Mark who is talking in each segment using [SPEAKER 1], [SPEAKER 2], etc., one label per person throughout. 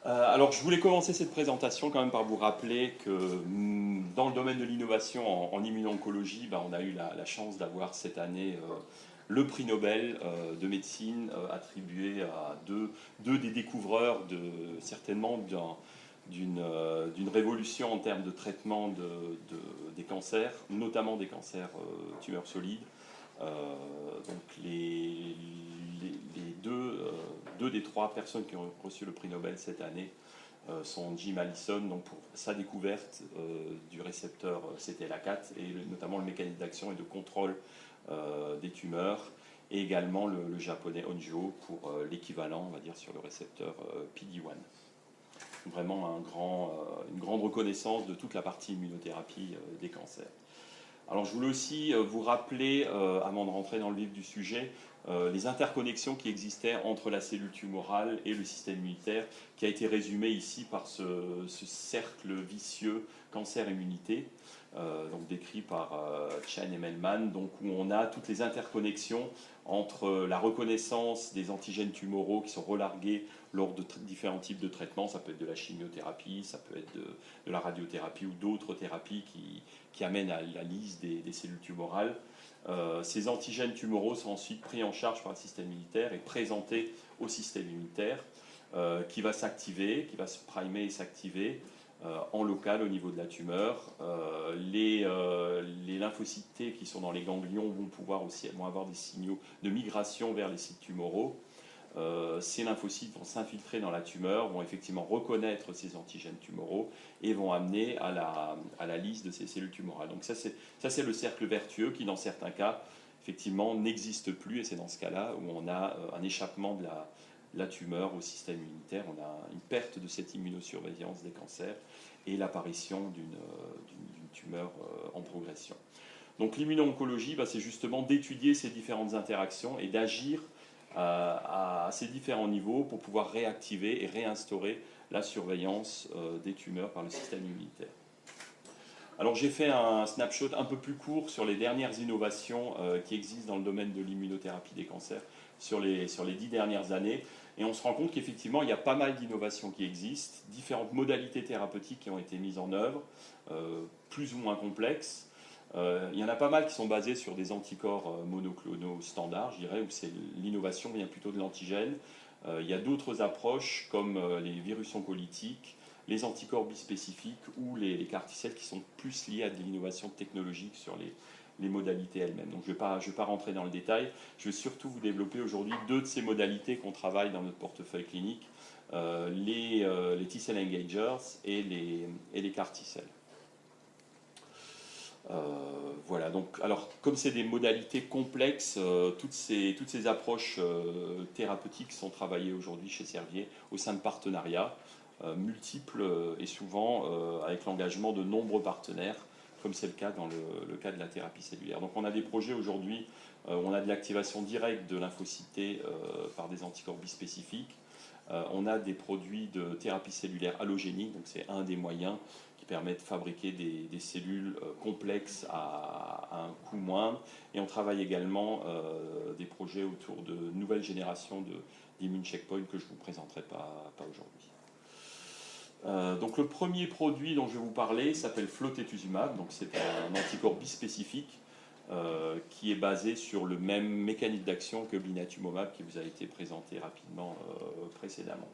[SPEAKER 1] Alors, je voulais commencer cette présentation quand même par vous rappeler que dans le domaine de l'innovation en immuno-oncologie, on a eu la chance d'avoir cette année le prix Nobel de médecine attribué à deux des découvreurs certainement d'une révolution en termes de traitement des cancers, notamment des cancers tumeurs solides. Donc les deux des trois personnes qui ont reçu le prix Nobel cette année sont Jim Allison donc pour sa découverte du récepteur CTLA4 et notamment le mécanisme d'action et de contrôle des tumeurs, et également le japonais Honjo pour l'équivalent, on va dire, sur le récepteur PD-1. Vraiment une grande reconnaissance de toute la partie immunothérapie des cancers. Alors je voulais aussi vous rappeler, avant de rentrer dans le vif du sujet, les interconnexions qui existaient entre la cellule tumorale et le système immunitaire, qui a été résumé ici par ce cercle vicieux cancer-immunité, donc décrit par Chen et Mellman, donc où on a toutes les interconnexions entre la reconnaissance des antigènes tumoraux qui sont relargués lors de différents types de traitements. Ça peut être de la chimiothérapie, ça peut être de la radiothérapie ou d'autres thérapies qui amènent à la lyse des cellules tumorales. Ces antigènes tumoraux sont ensuite pris en charge par le système immunitaire et présentés au système immunitaire qui va s'activer, qui va se primer et s'activer en local au niveau de la tumeur. Les lymphocytes T qui sont dans les ganglions vont avoir des signaux de migration vers les sites tumoraux. Ces lymphocytes vont s'infiltrer dans la tumeur, vont effectivement reconnaître ces antigènes tumoraux et vont amener à la lyse de ces cellules tumorales. Donc ça c'est le cercle vertueux qui dans certains cas effectivement n'existe plus, et c'est dans ce cas-là où on a un échappement de la tumeur au système immunitaire, on a une perte de cette immunosurveillance des cancers et l'apparition d'une tumeur en progression. Donc l'immuno-oncologie, c'est justement d'étudier ces différentes interactions et d'agir à ces différents niveaux pour pouvoir réactiver et réinstaurer la surveillance des tumeurs par le système immunitaire. Alors j'ai fait un snapshot un peu plus court sur les dernières innovations qui existent dans le domaine de l'immunothérapie des cancers sur les 10 dernières années. Et on se rend compte qu'effectivement, il y a pas mal d'innovations qui existent, différentes modalités thérapeutiques qui ont été mises en œuvre, plus ou moins complexes. Il y en a pas mal qui sont basés sur des anticorps monoclonaux standards, je dirais, où l'innovation vient plutôt de l'antigène. Il y a d'autres approches comme les virus oncolytiques, les anticorps bispécifiques ou les CAR-T-cells qui sont plus liés à de l'innovation technologique sur les modalités elles-mêmes. Donc je ne vais pas rentrer dans le détail, je vais surtout vous développer aujourd'hui deux de ces modalités qu'on travaille dans notre portefeuille clinique, les T-cell engagers et les CAR-T-cells. Voilà, donc, alors comme c'est des modalités complexes, toutes ces approches thérapeutiques sont travaillées aujourd'hui chez Servier au sein de partenariats multiples et souvent avec l'engagement de nombreux partenaires, comme c'est le cas dans le cas de la thérapie cellulaire. Donc on a des projets aujourd'hui, on a de l'activation directe de lymphocytes T par des anticorps bispécifiques. On a des produits de thérapie cellulaire allogénique, donc c'est un des moyens qui permet de fabriquer des cellules complexes à un coût moindre. Et on travaille également des projets autour de nouvelles générations d'immune checkpoint que je ne vous présenterai pas aujourd'hui. Donc le premier produit dont je vais vous parler s'appelle flotetuzumab, donc c'est un anticorps bispécifique qui est basé sur le même mécanisme d'action que l'inatumomab qui vous a été présenté rapidement précédemment.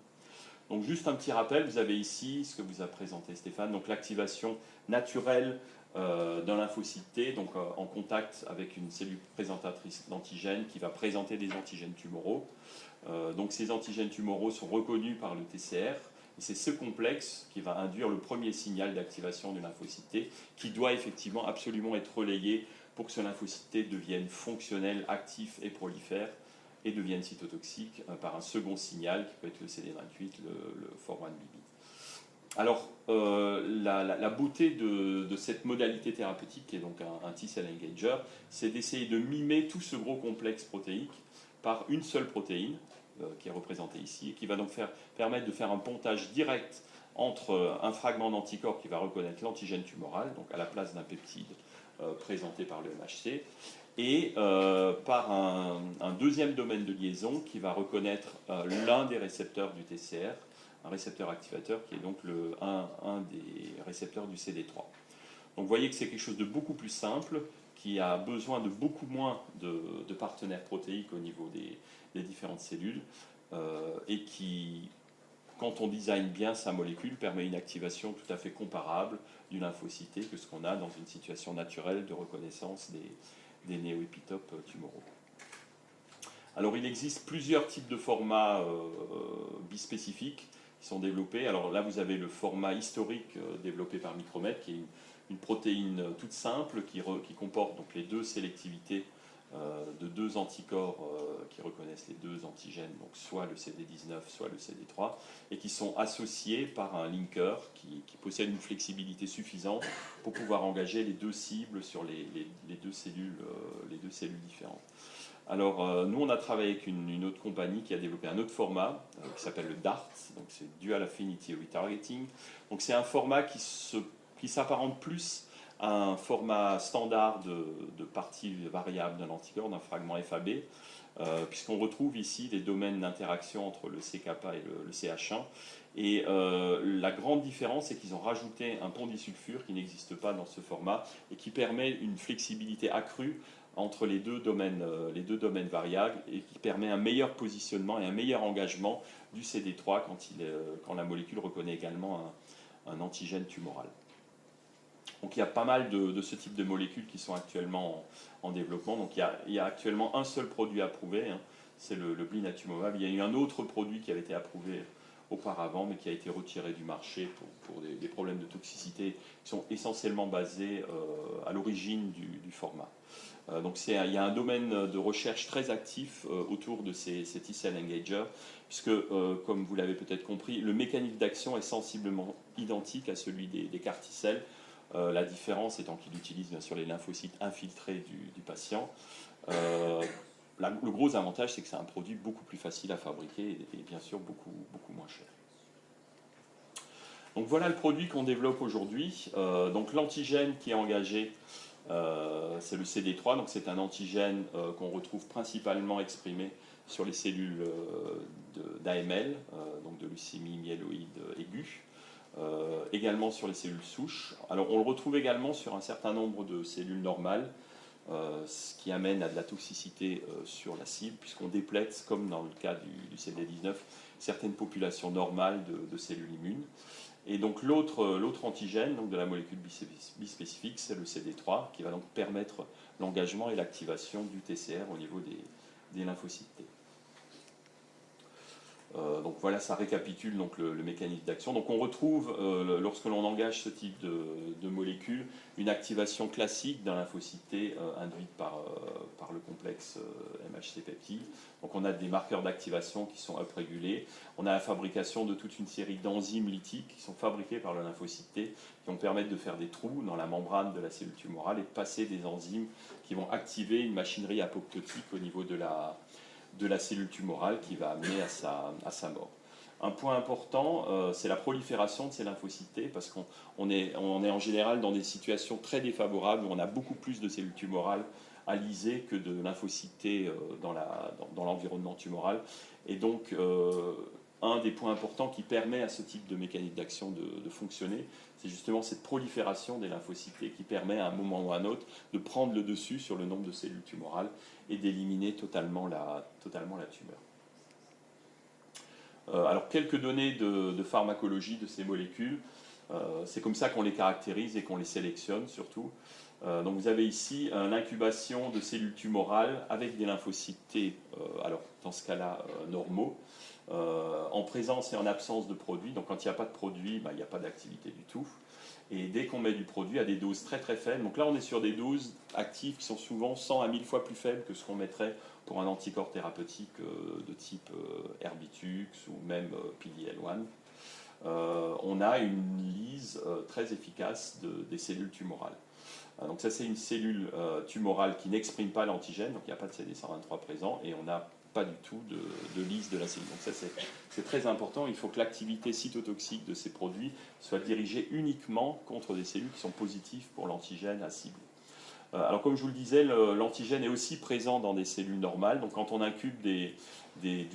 [SPEAKER 1] Donc juste un petit rappel, vous avez ici ce que vous a présenté Stéphane, donc l'activation naturelle d'un lymphocyte T, donc en contact avec une cellule présentatrice d'antigènes qui va présenter des antigènes tumoraux. Donc ces antigènes tumoraux sont reconnus par le TCR, et c'est ce complexe qui va induire le premier signal d'activation du lymphocyte T, qui doit effectivement absolument être relayé pour que ce lymphocyte T devienne fonctionnel, actif et prolifère, et deviennent cytotoxiques par un second signal qui peut être le CD28, le 4-1BB. Alors, la beauté de cette modalité thérapeutique, qui est donc un T-cell engager, c'est d'essayer de mimer tout ce gros complexe protéique par une seule protéine, qui est représentée ici, et qui va donc permettre de faire un pontage direct entre un fragment d'anticorps qui va reconnaître l'antigène tumoral, donc à la place d'un peptide présenté par le MHC, et par un deuxième domaine de liaison qui va reconnaître l'un des récepteurs du TCR, un récepteur activateur qui est donc un des récepteurs du CD3. Donc vous voyez que c'est quelque chose de beaucoup plus simple, qui a besoin de beaucoup moins de partenaires protéiques au niveau des différentes cellules, et qui, quand on design bien sa molécule, permet une activation tout à fait comparable du lymphocyté que ce qu'on a dans une situation naturelle de reconnaissance des néoépitopes tumoraux. Alors il existe plusieurs types de formats bispécifiques qui sont développés. Alors là vous avez le format historique développé par Micromet, qui est une protéine toute simple qui comporte donc les deux sélectivités de deux anticorps qui reconnaissent les deux antigènes, donc soit le CD19, soit le CD3, et qui sont associés par un linker qui possède une flexibilité suffisante pour pouvoir engager les deux cibles sur les deux cellules différentes. Alors, nous, on a travaillé avec une autre compagnie qui a développé un autre format qui s'appelle le DART, donc c'est Dual Affinity Retargeting. Donc, c'est un format qui s'apparente plus à un format standard de partie variable d'un anticorps, d'un fragment FAB, puisqu'on retrouve ici des domaines d'interaction entre le CK et le CH1. Et la grande différence, c'est qu'ils ont rajouté un pont disulfure qui n'existe pas dans ce format et qui permet une flexibilité accrue entre les deux domaines variables et qui permet un meilleur positionnement et un meilleur engagement du CD3 quand la molécule reconnaît également un antigène tumoral. Donc il y a pas mal de ce type de molécules qui sont actuellement en développement. Donc il y a actuellement un seul produit approuvé, hein, c'est le blinatumomab. Il y a eu un autre produit qui avait été approuvé auparavant, mais qui a été retiré du marché pour des problèmes de toxicité qui sont essentiellement basés à l'origine du format. Donc il y a un domaine de recherche très actif autour de ces T-cell engagers, puisque, comme vous l'avez peut-être compris, le mécanisme d'action est sensiblement identique à celui des CAR T-cells. La différence étant qu'il utilise bien sûr les lymphocytes infiltrés du patient. Le gros avantage, c'est que c'est un produit beaucoup plus facile à fabriquer et bien sûr beaucoup moins cher. Donc voilà le produit qu'on développe aujourd'hui. Donc l'antigène qui est engagé, c'est le CD3, donc c'est un antigène qu'on retrouve principalement exprimé sur les cellules d'AML, donc de leucémie myéloïde aiguë, également sur les cellules souches. Alors on le retrouve également sur un certain nombre de cellules normales, ce qui amène à de la toxicité sur la cible, puisqu'on déplète, comme dans le cas du CD19, certaines populations normales de cellules immunes. Et donc l'autre antigène donc de la molécule bispécifique, c'est le CD3, qui va donc permettre l'engagement et l'activation du TCR au niveau des lymphocytes T. Donc voilà, ça récapitule donc le mécanisme d'action. Donc on retrouve, lorsque l'on engage ce type de molécule, une activation classique d'un lymphocyte T induite par le complexe MHC peptide. Donc on a des marqueurs d'activation qui sont uprégulés. On a la fabrication de toute une série d'enzymes lytiques qui sont fabriquées par le lymphocyte T, qui vont permettre de faire des trous dans la membrane de la cellule tumorale et de passer des enzymes qui vont activer une machinerie apoptotique au niveau de la cellule tumorale qui va amener à sa mort. Un point important, c'est la prolifération de ces lymphocytes T, parce qu'on est en général dans des situations très défavorables où on a beaucoup plus de cellules tumorales à lyser que de lymphocytes T dans l'environnement tumoral. Et donc, un des points importants qui permet à ce type de mécanisme d'action de fonctionner, c'est justement cette prolifération des lymphocytes T qui permet à un moment ou à un autre de prendre le dessus sur le nombre de cellules tumorales et d'éliminer totalement la tumeur. Alors, quelques données de pharmacologie de ces molécules. C'est comme ça qu'on les caractérise et qu'on les sélectionne surtout. Donc vous avez ici l'incubation de cellules tumorales avec des lymphocytes T, alors dans ce cas-là normaux, en présence et en absence de produit. Donc quand il n'y a pas de produit, il n'y a pas d'activité du tout. Et dès qu'on met du produit à des doses très très faibles, donc là on est sur des doses actives qui sont souvent 100 à 1000 fois plus faibles que ce qu'on mettrait pour un anticorps thérapeutique de type Erbitux ou même PD-L1. On a une lyse très efficace des cellules tumorales. Donc ça c'est une cellule tumorale qui n'exprime pas l'antigène, donc il n'y a pas de CD123 présent et on n'a pas du tout de lyse de la cellule. Donc ça c'est très important, il faut que l'activité cytotoxique de ces produits soit dirigée uniquement contre des cellules qui sont positives pour l'antigène à cibler. Alors comme je vous le disais, l'antigène est aussi présent dans des cellules normales. Donc quand on incube des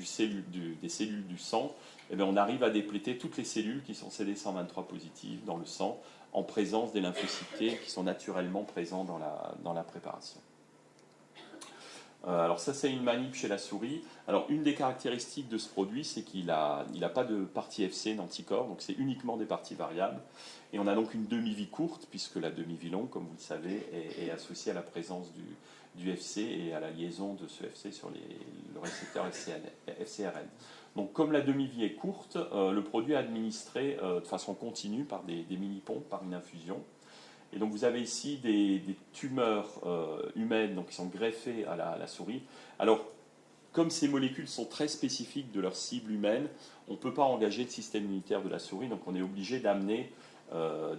[SPEAKER 1] cellules du sang, eh bien, on arrive à dépléter toutes les cellules qui sont CD123 positives dans le sang en présence des lymphocytes T qui sont naturellement présents dans la préparation. Alors ça c'est une manip chez la souris. Alors une des caractéristiques de ce produit c'est qu'il n'a pas de partie FC d'anticorps, donc c'est uniquement des parties variables. Et on a donc une demi-vie courte puisque la demi-vie longue, comme vous le savez, est associée à la présence du FC et à la liaison de ce FC sur le récepteur FcRn. Donc comme la demi-vie est courte, le produit est administré de façon continue par des mini-pompes, par une infusion. Et donc vous avez ici des tumeurs humaines donc, qui sont greffées à la souris. Alors, comme ces molécules sont très spécifiques de leur cible humaine, on ne peut pas engager le système immunitaire de la souris, donc on est obligé d'amener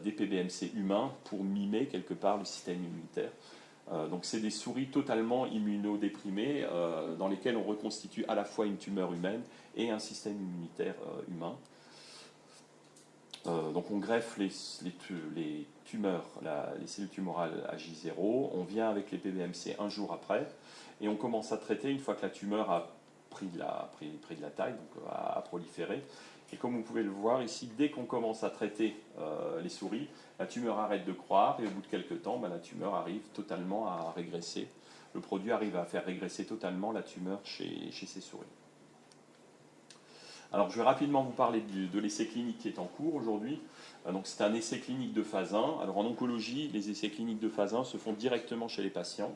[SPEAKER 1] des PBMC humains pour mimer quelque part le système immunitaire. Donc c'est des souris totalement immunodéprimées dans lesquelles on reconstitue à la fois une tumeur humaine et un système immunitaire humain. Donc on greffe les tumeurs, les cellules tumorales à J0, on vient avec les PBMC un jour après, et on commence à traiter une fois que la tumeur a pris de la taille, donc a proliféré. Et comme vous pouvez le voir ici, dès qu'on commence à traiter les souris, la tumeur arrête de croître, et au bout de quelques temps, la tumeur arrive totalement à régresser. Le produit arrive à faire régresser totalement la tumeur chez ces souris. Alors, je vais rapidement vous parler de l'essai clinique qui est en cours aujourd'hui. Donc, c'est un essai clinique de phase 1. Alors, en oncologie, les essais cliniques de phase 1 se font directement chez les patients,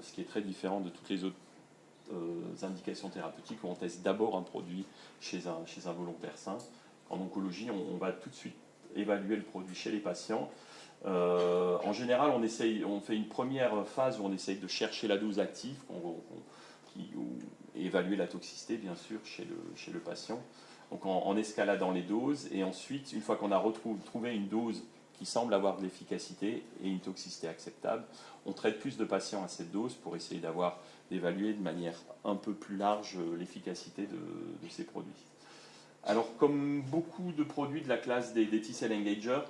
[SPEAKER 1] ce qui est très différent de toutes les autres indications thérapeutiques où on teste d'abord un produit chez un volontaire sain. En oncologie, on va tout de suite évaluer le produit chez les patients. En général, on fait une première phase où on essaye de chercher la dose active, et évaluer la toxicité, bien sûr, chez le patient. Donc en escaladant les doses, et ensuite, une fois qu'on a trouvé une dose qui semble avoir de l'efficacité et une toxicité acceptable, on traite plus de patients à cette dose pour essayer d'évaluer de manière un peu plus large l'efficacité de ces produits. Alors, comme beaucoup de produits de la classe des T-cell engagers,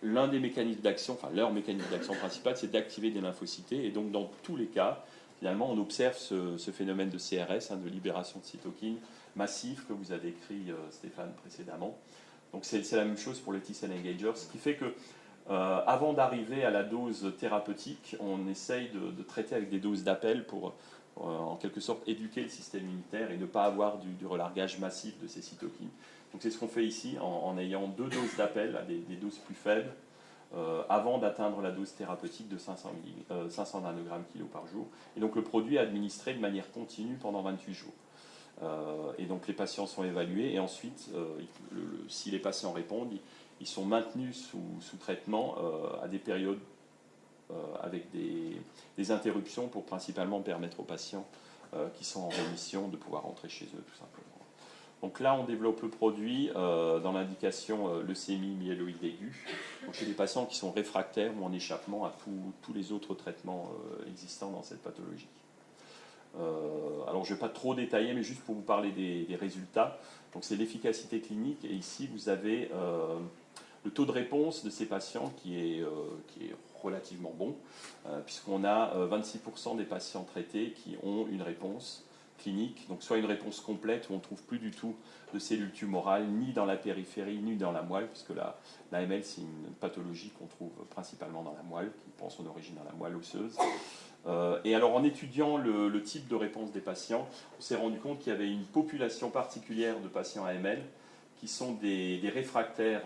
[SPEAKER 1] l'un des mécanismes d'action, enfin leur mécanisme d'action principal, c'est d'activer des lymphocytes. Et donc, dans tous les cas, finalement, on observe ce phénomène de CRS, de libération de cytokines massif que vous a décrit Stéphane précédemment. Donc, c'est la même chose pour les T-cell engagers, ce qui fait que avant d'arriver à la dose thérapeutique, on essaye de traiter avec des doses d'appel pour en quelque sorte éduquer le système immunitaire et ne pas avoir du relargage massif de ces cytokines. Donc c'est ce qu'on fait ici en ayant 2 doses d'appel à des doses plus faibles avant d'atteindre la dose thérapeutique de 500 nanogrammes kilo par jour. Et donc le produit est administré de manière continue pendant 28 jours. Et donc les patients sont évalués et ensuite, si les patients répondent, ils sont maintenus sous traitement à des périodes avec des interruptions pour principalement permettre aux patients qui sont en rémission de pouvoir rentrer chez eux tout simplement. Donc là, on développe le produit dans l'indication leucémie myéloïde aiguë, donc chez des patients qui sont réfractaires ou en échappement à tous les autres traitements existants dans cette pathologie. Alors je ne vais pas trop détailler, mais juste pour vous parler des résultats. Donc c'est l'efficacité clinique, et ici vous avez le taux de réponse de ces patients qui est relativement bon, puisqu'on a 26% des patients traités qui ont une réponse clinique, donc soit une réponse complète où on ne trouve plus du tout de cellules tumorales, ni dans la périphérie, ni dans la moelle, puisque la AML c'est une pathologie qu'on trouve principalement dans la moelle, qui prend son origine dans la moelle osseuse. Et alors en étudiant le type de réponse des patients, on s'est rendu compte qu'il y avait une population particulière de patients AML qui sont des réfractaires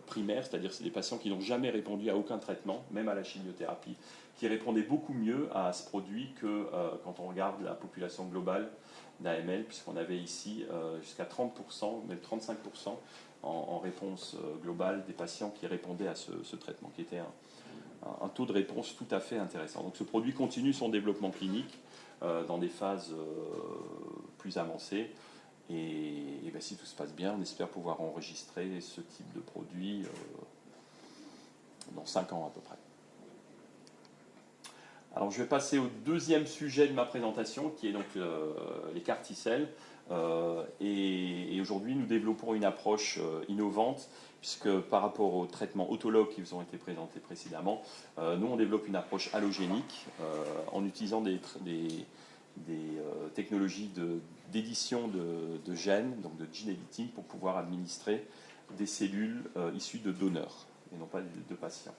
[SPEAKER 1] primaires, c'est-à-dire c'est des patients qui n'ont jamais répondu à aucun traitement, même à la chimiothérapie, qui répondaient beaucoup mieux à ce produit que quand on regarde la population globale d'AML, puisqu'on avait ici jusqu'à 30%, même 35% en réponse globale des patients qui répondaient à ce traitement, qui était un taux de réponse tout à fait intéressant. Donc ce produit continue son développement clinique dans des phases plus avancées. Et ben, si tout se passe bien, on espère pouvoir enregistrer ce type de produit dans 5 ans à peu près. Alors je vais passer au deuxième sujet de ma présentation, qui est donc les CAR T-cells. Et aujourd'hui, nous développons une approche innovante, puisque par rapport aux traitements autologues qui vous ont été présentés précédemment, nous on développe une approche allogénique en utilisant des technologies d'édition de gènes, donc de gene editing, pour pouvoir administrer des cellules issues de donneurs et non pas de patients.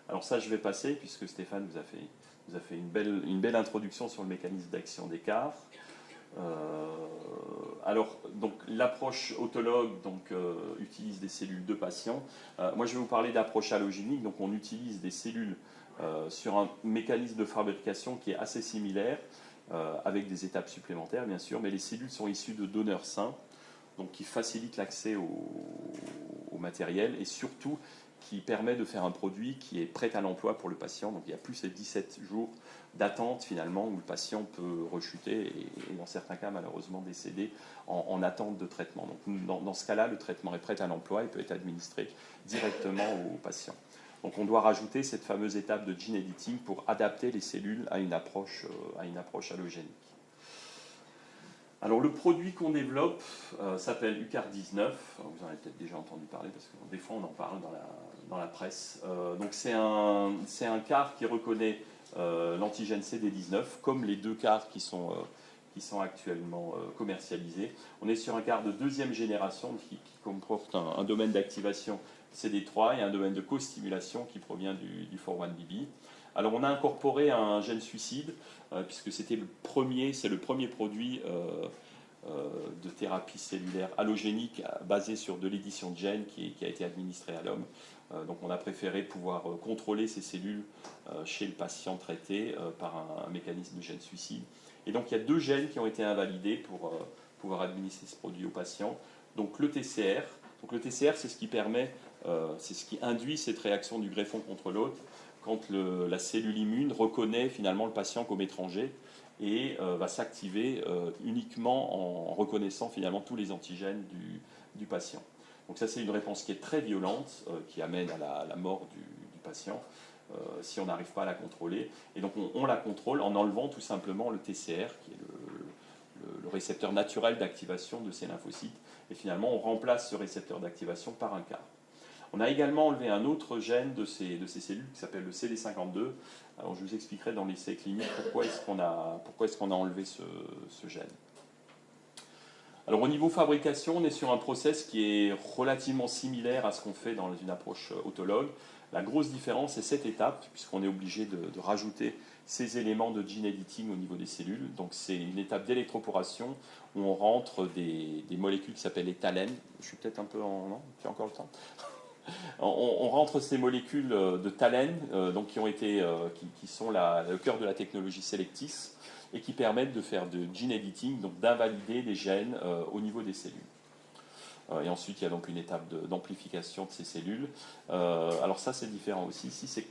[SPEAKER 1] Alors ça, je vais passer, puisque Stéphane vous a fait une belle introduction sur le mécanisme d'action des CAR. Alors, donc l'approche autologue utilise des cellules de patients. Moi, je vais vous parler d'approche allogénique. Donc, on utilise des cellules sur un mécanisme de fabrication qui est assez similaire, avec des étapes supplémentaires, bien sûr, mais les cellules sont issues de donneurs sains, donc qui facilitent l'accès au matériel et surtout qui permet de faire un produit qui est prêt à l'emploi pour le patient. Donc il n'y a plus ces 17 jours d'attente finalement où le patient peut rechuter et dans certains cas malheureusement décéder en attente de traitement. Donc dans ce cas-là, le traitement est prêt à l'emploi et peut être administré directement au patient. Donc on doit rajouter cette fameuse étape de gene editing pour adapter les cellules à une approche allogénique. Alors le produit qu'on développe s'appelle UCAR19. Vous en avez peut-être déjà entendu parler parce que des fois on en parle dans la presse. Donc c'est un CAR qui reconnaît l'antigène CD19 comme les deux CAR qui sont actuellement commercialisés. On est sur un CAR de deuxième génération qui comporte un domaine d'activation CD3 et un domaine de co-stimulation qui provient du 4-1BB. Alors on a incorporé un gène suicide puisque c'est le premier produit de thérapie cellulaire allogénique basé sur de l'édition de gènes qui a été administré à l'homme. Donc on a préféré pouvoir contrôler ces cellules chez le patient traité par un mécanisme de gène suicide. Et donc il y a deux gènes qui ont été invalidés pour pouvoir administrer ce produit au patient. Donc le TCR. Donc le TCR, c'est ce qui permet, c'est ce qui induit cette réaction du greffon contre l'autre quand la cellule immune reconnaît finalement le patient comme étranger et va s'activer uniquement en reconnaissant finalement tous les antigènes du patient. Donc ça, c'est une réponse qui est très violente, qui amène à la mort du patient si on n'arrive pas à la contrôler. Et donc on la contrôle en enlevant tout simplement le TCR, qui est le récepteur naturel d'activation de ces lymphocytes. Et finalement, on remplace ce récepteur d'activation par un CAR. On a également enlevé un autre gène de ces cellules qui s'appelle le CD52. Alors je vous expliquerai dans l'essai clinique pourquoi est-ce qu'on a enlevé ce gène. Alors au niveau fabrication, on est sur un process qui est relativement similaire à ce qu'on fait dans une approche autologue. La grosse différence, c'est cette étape, puisqu'on est obligé de rajouter ces éléments de gene editing au niveau des cellules. Donc c'est une étape d'électroporation où on rentre des molécules qui s'appellent les thalènes. Je suis peut-être un peu en... Non, tu as encore le temps. On rentre ces molécules de thalène, donc qui sont le cœur de la technologie Selectis, et qui permettent de faire de gene editing, donc d'invalider des gènes au niveau des cellules. Et ensuite, il y a donc une étape d'amplification de ces cellules. Alors ça, c'est différent aussi. Ici,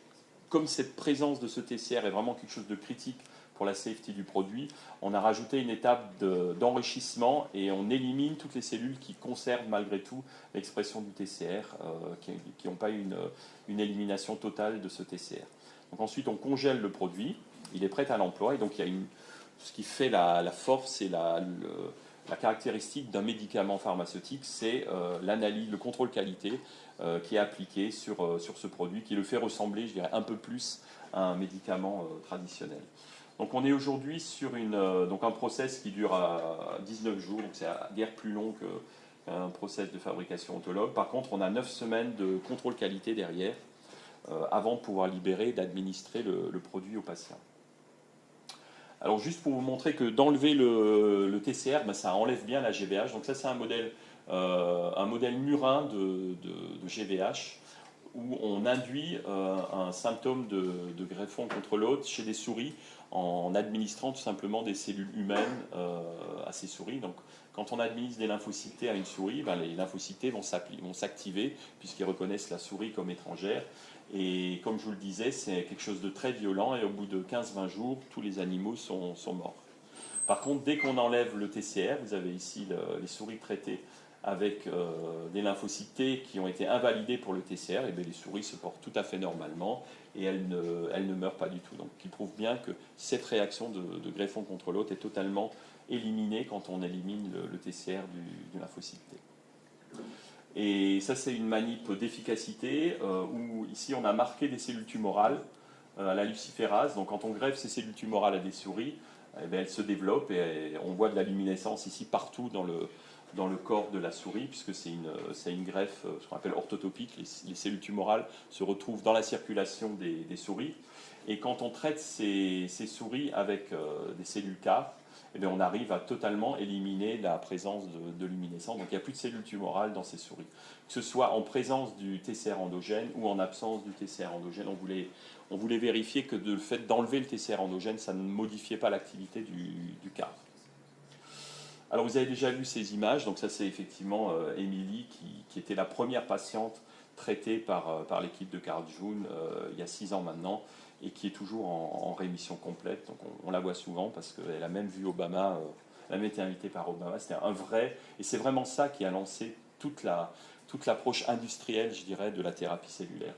[SPEAKER 1] comme cette présence de ce TCR est vraiment quelque chose de critique pour la safety du produit, on a rajouté une étape d'enrichissement et on élimine toutes les cellules qui conservent malgré tout l'expression du TCR, qui n'ont pas une élimination totale de ce TCR. Donc ensuite, on congèle le produit, il est prêt à l'emploi, et donc il y a ce qui fait la force et la caractéristique d'un médicament pharmaceutique, c'est l'analyse, le contrôle qualité qui est appliqué sur ce produit, qui le fait ressembler, je dirais, un peu plus à un médicament traditionnel. Donc on est aujourd'hui sur un process qui dure à 19 jours, donc c'est à guère plus long qu'un process de fabrication autologue. Par contre, on a 9 semaines de contrôle qualité derrière, avant de pouvoir libérer et d'administrer le produit au patient. Alors juste pour vous montrer que d'enlever le TCR, ça enlève bien la GVH. Donc ça, c'est un modèle murin de GVH où on induit un symptôme de greffon contre l'autre chez des souris en administrant tout simplement des cellules humaines à ces souris. Donc quand on administre des lymphocytes T à une souris, les lymphocytes T vont s'activer puisqu'ils reconnaissent la souris comme étrangère. Et comme je vous le disais, c'est quelque chose de très violent et au bout de 15-20 jours, tous les animaux sont morts. Par contre, dès qu'on enlève le TCR, vous avez ici les souris traitées avec des lymphocytes T qui ont été invalidés pour le TCR, et bien les souris se portent tout à fait normalement et elles ne meurent pas du tout. Donc il prouve bien que cette réaction de greffon contre l'hôte est totalement éliminée quand on élimine le TCR du lymphocyte T. Et ça, c'est une manip d'efficacité où ici on a marqué des cellules tumorales à la luciférase. Donc quand on greffe ces cellules tumorales à des souris, eh bien, elles se développent et on voit de la luminescence ici partout dans le corps de la souris, puisque c'est une greffe, ce qu'on appelle orthotopique. Les cellules tumorales se retrouvent dans la circulation des souris. Et quand on traite ces souris avec des cellules CAR, eh bien, on arrive à totalement éliminer la présence de luminescence. Donc il n'y a plus de cellules tumorales dans ces souris. Que ce soit en présence du TCR endogène ou en absence du TCR endogène, on voulait vérifier que le fait d'enlever le TCR endogène, ça ne modifiait pas l'activité du CAR. Alors vous avez déjà vu ces images, donc ça c'est effectivement Émilie qui était la première patiente traitée par l'équipe de Carl June il y a 6 ans maintenant, et qui est toujours en rémission complète. Donc on la voit souvent parce qu'elle a même vu Obama, elle a même été invitée par Obama. C'était un vrai, et c'est vraiment ça qui a lancé toute l'approche industrielle, je dirais, de la thérapie cellulaire.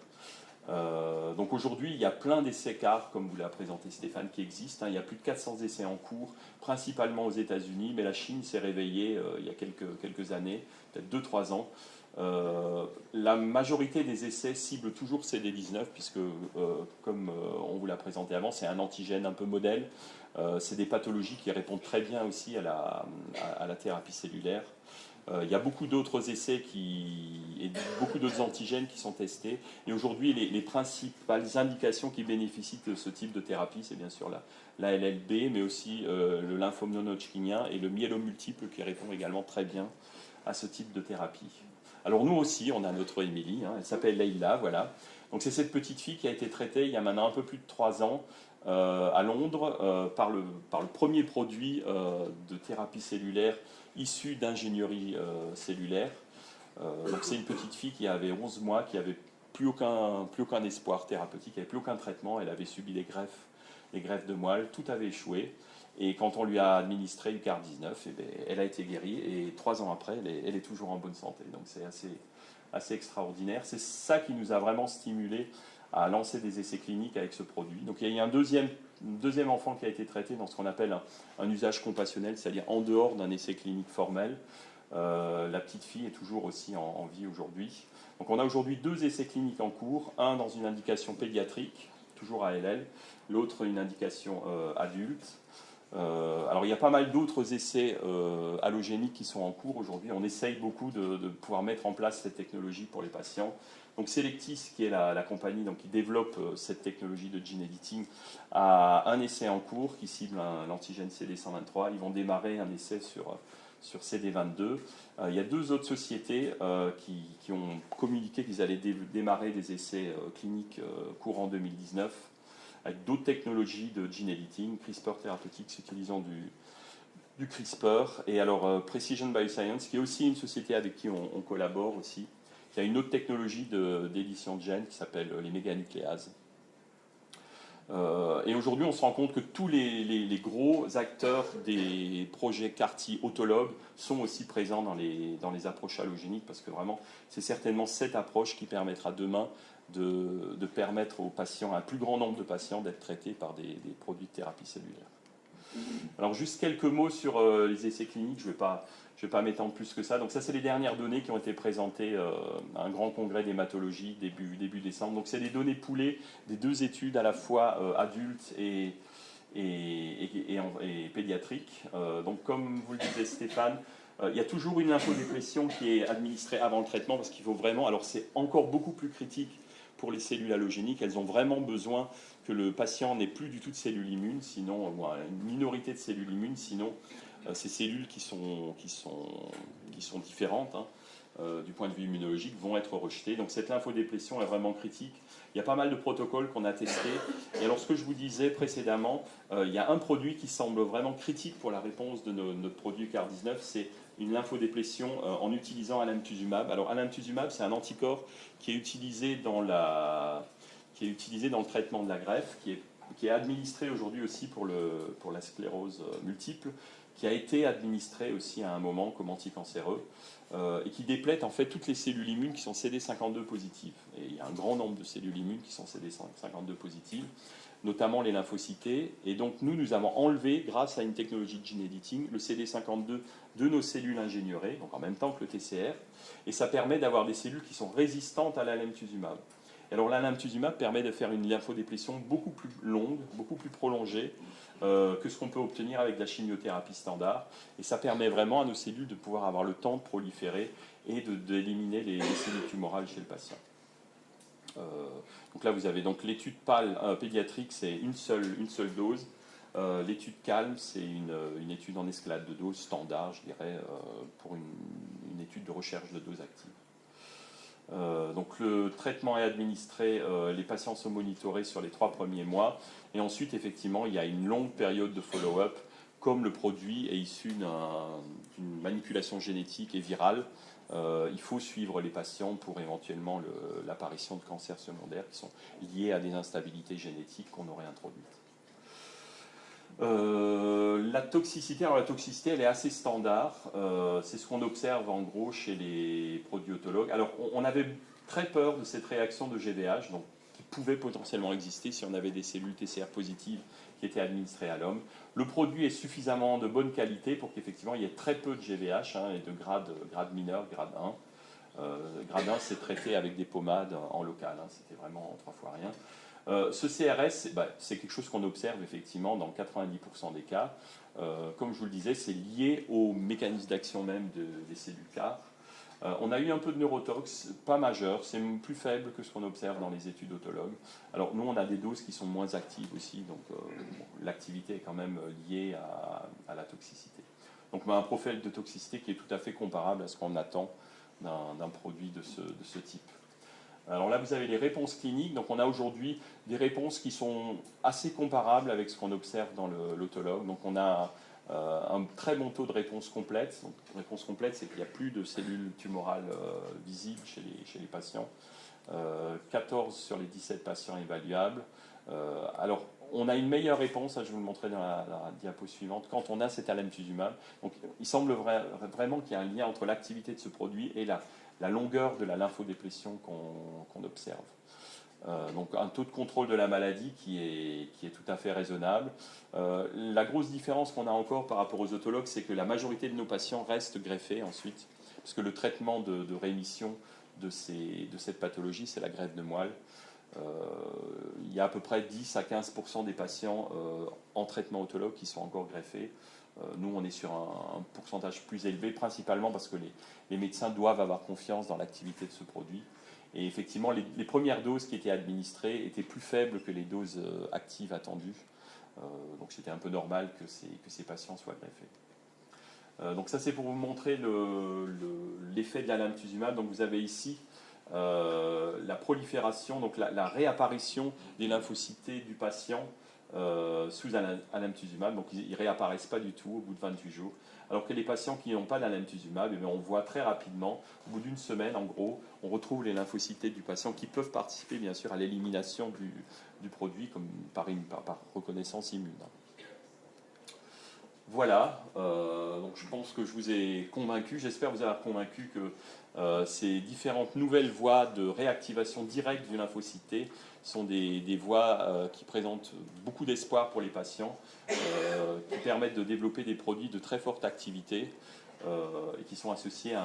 [SPEAKER 1] Donc aujourd'hui, il y a plein d'essais CAR, comme vous l'a présenté Stéphane, qui existent. Il y a plus de 400 essais en cours, principalement aux États-Unis, mais la Chine s'est réveillée il y a quelques années, peut-être 2-3 ans. La majorité des essais ciblent toujours CD19, puisque, comme on vous l'a présenté avant, c'est un antigène un peu modèle. C'est des pathologies qui répondent très bien aussi à la thérapie cellulaire. Il y a beaucoup d'autres essais et beaucoup d'autres antigènes qui sont testés. Et aujourd'hui, les principales indications qui bénéficient de ce type de thérapie, c'est bien sûr la LLB, mais aussi le lymphome non-Hodgkinien et le myélome multiple qui répond également très bien à ce type de thérapie. Alors nous aussi, on a notre Émilie, elle s'appelle Leïla, voilà. Donc c'est cette petite fille qui a été traitée il y a maintenant un peu plus de 3 ans à Londres par le premier produit de thérapie cellulaire issu d'ingénierie cellulaire. Donc c'est une petite fille qui avait 11 mois, qui avait plus aucun espoir thérapeutique, elle n'avait plus aucun traitement, elle avait subi des greffes de moelle, tout avait échoué. Et quand on lui a administré UCAR19, eh bien, elle a été guérie et 3 ans après, elle est toujours en bonne santé. Donc c'est assez extraordinaire. C'est ça qui nous a vraiment stimulé à lancer des essais cliniques avec ce produit. Donc il y a eu un deuxième enfant qui a été traité dans ce qu'on appelle un usage compassionnel, c'est-à-dire en dehors d'un essai clinique formel. La petite fille est toujours aussi en vie aujourd'hui. Donc on a aujourd'hui 2 essais cliniques en cours, un dans une indication pédiatrique, toujours ALL, l'autre une indication adulte. Alors il y a pas mal d'autres essais allogéniques qui sont en cours aujourd'hui. On essaye beaucoup de pouvoir mettre en place cette technologie pour les patients. Donc Selectis, qui est la compagnie qui développe cette technologie de gene editing, a un essai en cours qui cible l'antigène CD123. Ils vont démarrer un essai sur CD22. Il y a 2 autres sociétés qui ont communiqué qu'ils allaient démarrer des essais cliniques courant 2019 avec d'autres technologies de gene editing, CRISPR Therapeutics utilisant du CRISPR, et alors Precision Bioscience, qui est aussi une société avec qui on collabore aussi, qui a une autre technologie d'édition de gènes qui s'appelle les méganucléases. Et aujourd'hui, on se rend compte que tous les gros acteurs des projets CAR-T autologues sont aussi présents dans les approches allogéniques, parce que vraiment, c'est certainement cette approche qui permettra demain de permettre aux patients, à un plus grand nombre de patients, d'être traités par des produits de thérapie cellulaire. Alors juste quelques mots sur les essais cliniques, je ne vais pas m'étendre plus que ça. Donc ça, c'est les dernières données qui ont été présentées à un grand congrès d'hématologie début décembre. Donc c'est des données poolées des 2 études, à la fois adultes et pédiatriques. Donc comme vous le disait Stéphane, il y a toujours une lymphodéplétion qui est administrée avant le traitement, parce qu'il faut vraiment, alors c'est encore beaucoup plus critique pour les cellules allogéniques, elles ont vraiment besoin que le patient n'ait plus du tout de cellules immunes, sinon, ou une minorité de cellules immunes, sinon ces cellules qui sont différentes du point de vue immunologique vont être rejetées. Donc cette lymphodéplétion est vraiment critique. Il y a pas mal de protocoles qu'on a testés. Et alors ce que je vous disais précédemment, il y a un produit qui semble vraiment critique pour la réponse de notre produit CAR19, c'est une lymphodéplétion en utilisant alemtuzumab. Alors alemtuzumab, c'est un anticorps qui est utilisé dans le traitement de la greffe, qui est qui est administré aujourd'hui aussi pour la sclérose multiple, qui a été administré aussi à un moment comme anticancéreux, et qui déplète en fait toutes les cellules immunes qui sont CD52 positives. Et il y a un grand nombre de cellules immunes qui sont CD52 positives, notamment les lymphocytés. Et donc nous avons enlevé, grâce à une technologie de gene editing, le CD52 de nos cellules ingénieuries, donc en même temps que le TCR, et ça permet d'avoir des cellules qui sont résistantes à l'alemtuzumab. Alors l'alemtuzumab permet de faire une lymphodéplétion beaucoup plus longue, beaucoup plus prolongée que ce qu'on peut obtenir avec la chimiothérapie standard. Et ça permet vraiment à nos cellules de pouvoir avoir le temps de proliférer et d'éliminer les cellules tumorales chez le patient. Donc là, vous avez donc l'étude PAL pédiatrique, c'est une seule dose. L'étude CALM, c'est une étude en escalade de dose standard, je dirais, pour une étude de recherche de dose active. Donc le traitement est administré, les patients sont monitorés sur les 3 premiers mois, et ensuite effectivement il y a une longue période de follow-up, comme le produit est issu d'une manipulation génétique et virale. Il faut suivre les patients pour éventuellement l'apparition de cancers secondaires qui sont liés à des instabilités génétiques qu'on aurait introduites. La toxicité, alors la toxicité elle est assez standard, c'est ce qu'on observe en gros chez les produits autologues. Alors on avait très peur de cette réaction de GVH, donc, qui pouvait potentiellement exister si on avait des cellules TCR positives qui étaient administrées à l'homme. Le produit est suffisamment de bonne qualité pour qu'effectivement il y ait très peu de GVH et de grade mineur, grade 1. Grade 1 c'est traité avec des pommades en local, c'était vraiment 3 fois rien. Ce CRS, c'est quelque chose qu'on observe effectivement dans 90% des cas. Comme je vous le disais, c'est lié au mécanisme d'action même des cellules CAR. On a eu un peu de neurotox, pas majeur, c'est plus faible que ce qu'on observe dans les études autologues. Alors nous, on a des doses qui sont moins actives aussi, donc l'activité est quand même liée à la toxicité. Donc on a un profil de toxicité qui est tout à fait comparable à ce qu'on attend d'un produit de ce type. Alors là, vous avez les réponses cliniques. Donc on a aujourd'hui des réponses qui sont assez comparables avec ce qu'on observe dans l'autologue. Donc on a un très bon taux de réponse complète. Donc, réponse complète, c'est qu'il n'y a plus de cellules tumorales visibles chez les patients. 14 sur les 17 patients évaluables. Alors, on a une meilleure réponse, je vais vous le montrer dans la diapo suivante, quand on a cet alemtuzumab. Donc, il semble vraiment qu'il y a un lien entre l'activité de ce produit et la longueur de la lymphodéplétion qu'on observe. Donc un taux de contrôle de la maladie qui est tout à fait raisonnable. La grosse différence qu'on a encore par rapport aux autologues, c'est que la majorité de nos patients restent greffés ensuite, parce que le traitement de rémission de cette pathologie, c'est la greffe de moelle. Il y a à peu près 10 à 15% des patients en traitement autologue qui sont encore greffés. Nous, on est sur un pourcentage plus élevé, principalement parce que les médecins doivent avoir confiance dans l'activité de ce produit. Et effectivement, les premières doses qui étaient administrées étaient plus faibles que les doses actives attendues. Donc c'était un peu normal que ces patients soient greffés. Donc ça, c'est pour vous montrer l'effet de l'alemtuzumab. Donc vous avez ici la prolifération, donc la réapparition des lymphocytes du patient sous alemtuzumab. Donc ils ne réapparaissent pas du tout au bout de 28 jours. Alors que les patients qui n'ont pas d'alemtuzumab, on voit très rapidement, au bout d'une semaine en gros, on retrouve les lymphocytes du patient qui peuvent participer bien sûr à l'élimination du produit comme par reconnaissance immune. Voilà, donc je pense que je vous ai convaincu, j'espère vous avoir convaincu que ces différentes nouvelles voies de réactivation directe du lymphocyte sont des voies qui présentent beaucoup d'espoir pour les patients, qui permettent de développer des produits de très forte activité et qui sont associés à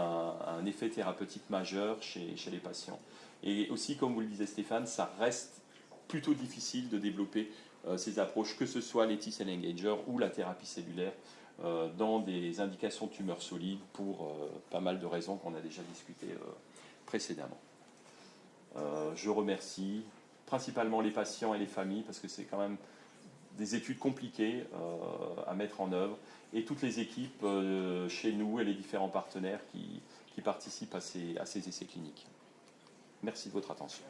[SPEAKER 1] un effet thérapeutique majeur chez les patients. Et aussi, comme vous le disait Stéphane, ça reste plutôt difficile de développer ces approches, que ce soit les T-cell engagers ou la thérapie cellulaire, dans des indications de tumeurs solides pour pas mal de raisons qu'on a déjà discutées précédemment. Je remercie principalement les patients et les familles parce que c'est quand même des études compliquées à mettre en œuvre et toutes les équipes chez nous et les différents partenaires qui participent à ces essais cliniques. Merci de votre attention.